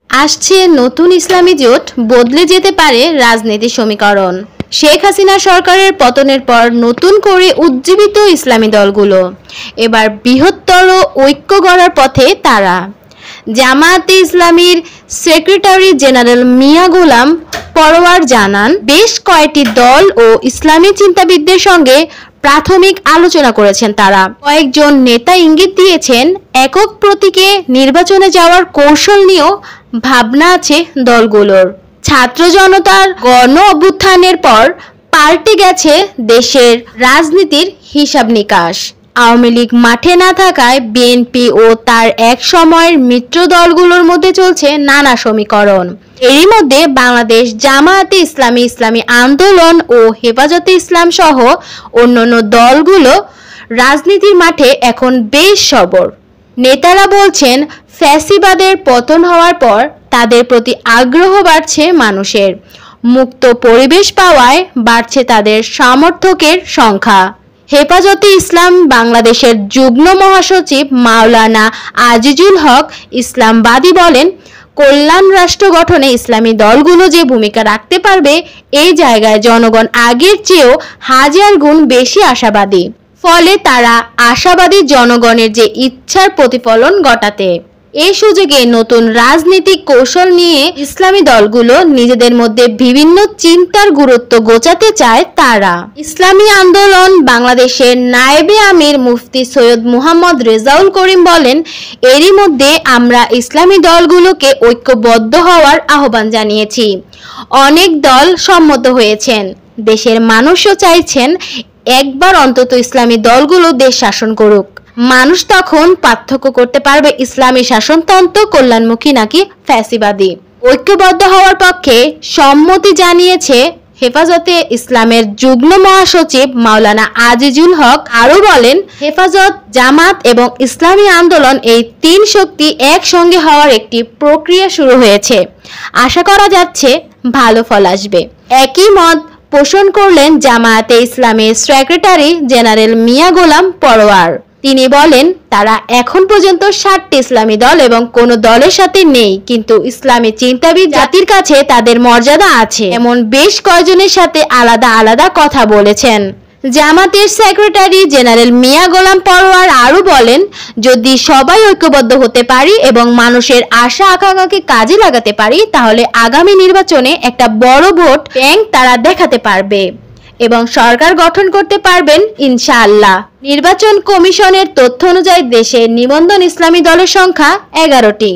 আসছে নতুন ইসলামী জোট, বদলে যেতে পারে রাজনীতির সমীকরণ। শেখ হাসিনা সরকারের পতনের পর নতুন করে উজ্জীবিত ইসলামী দলগুলো এবার বৃহত্তর ঐক্য গড়ার পথে তারা। জামায়াতে ইসলামীর সেক্রেটারি জেনারেল মিয়া গোলাম পরোয়ার জানান, বেশ কয়েকটি দল ও ইসলামী চিন্তাবিদদের সঙ্গে প্রাথমিক আলোচনা করেছেন তারা। কয়েকজন নেতা ইঙ্গিত দিয়েছেন, একক প্রতীকে নির্বাচনে যাওয়ার কৌশল নিয়েও ভাবনা আছে দলগুলোর। ছাত্র জনতার গণ অভ্যুত্থানের পর পাল্টে গেছে দেশের রাজনীতির হিসাব নিকাশ। আওয়ামী লীগ মাঠে না থাকায় বিএনপি ও তার এক সময়ের মিত্র দলগুলোর মধ্যে চলছে নানা সমীকরণ। এরই মধ্যে বাংলাদেশ জামায়াতে ইসলামী, ইসলামী আন্দোলন ও হেফাজতে ইসলাম সহ অন্যান্য দলগুলো রাজনীতির মাঠে এখন বেশ সবর। নেতারা বলছেন, ফ্যাসিবাদের পতন হওয়ার পর তাদের প্রতি আগ্রহ বাড়ছে মানুষের। মুক্ত পরিবেশ পাওয়ায় বাড়ছে তাদের সমর্থকের সংখ্যা। হেফাজতে ইসলাম বাংলাদেশের যুগ্ম মহাসচিব মাওলানা আজিজুল হক ইসলামবাদী বলেন, কল্যাণ রাষ্ট্র গঠনে ইসলামী দলগুলো যে ভূমিকা রাখতে পারবে, এই জায়গায় জনগণ আগের চেয়েও হাজার গুণ বেশি আশাবাদী। ফলে তারা আশাবাদী জনগণের যে ইচ্ছার প্রতিফলন ঘটাতে। এই সুযোগে নতুন রাজনৈতিক কৌশল নিয়ে ইসলামী দলগুলো নিজেদের মধ্যে বিভিন্ন চিন্তার গুরুত্ব গোছাতে চায় তারা। ইসলামী আন্দোলন বাংলাদেশের নায়েবে আমির মুফতি সৈয়দ মুহাম্মদ রেজাউল করিম বলেন, এরই মধ্যে আমরা ইসলামী দলগুলোকে ঐক্যবদ্ধ হওয়ার আহ্বান জানিয়েছি। অনেক দল সম্মত হয়েছেন। দেশের মানুষও চাইছেন একবার অন্তত ইসলামী দলগুলো দেশ শাসন করুক। মানুষ তখন পার্থক্য করতে পারবে ইসলামী শাসনতন্ত্র কল্যাণমুখী নাকি ফ্যাসিবাদী। ঐক্যবদ্ধ হওয়ার পক্ষে সম্মতি জানিয়েছে হেফাজতে ইসলামের যুগ্ম মহাসচিব মাওলানা আজিজুল হক। আরও বলেন, হেফাজত, জামাত এবং ইসলামী আন্দোলন এই তিন শক্তি একসঙ্গে হওয়ার একটি প্রক্রিয়া শুরু হয়েছে। আশা করা যাচ্ছে ভালো ফল আসবে। একই মত পোষণ করলেন জামায়াতে ইসলামীর সেক্রেটারি জেনারেল মিয়া গোলাম পরোয়ার। তিনি বলেন, তারা এখন পর্যন্ত 7টি ইসলামী দল এবং কোনো দলের সাথে নেই, কিন্তু ইসলামী চিন্তাবিদ জাতির কাছে তাদের মর্যাদা আছে এমন বেশ কয়েকজনের সাথে আলাদা আলাদা কথা বলেছেন। জামাতের সেক্রেটারি জেনারেল মিয়া গোলাম পরোয়ার আরও বলেন, যদি সবাই ঐক্যবদ্ধ হতে পারি এবং মানুষের আশা আকাঙ্ক্ষাকে কাজে লাগাতে পারি, তাহলে আগামী নির্বাচনে একটা বড় ভোট ব্যাংক তারা দেখাতে পারবে এবং সরকার গঠন করতে পারবেন ইনশাআল্লাহ। নির্বাচন কমিশনের তথ্য অনুযায়ী দেশে নিবন্ধন ইসলামী দলের সংখ্যা 11টি।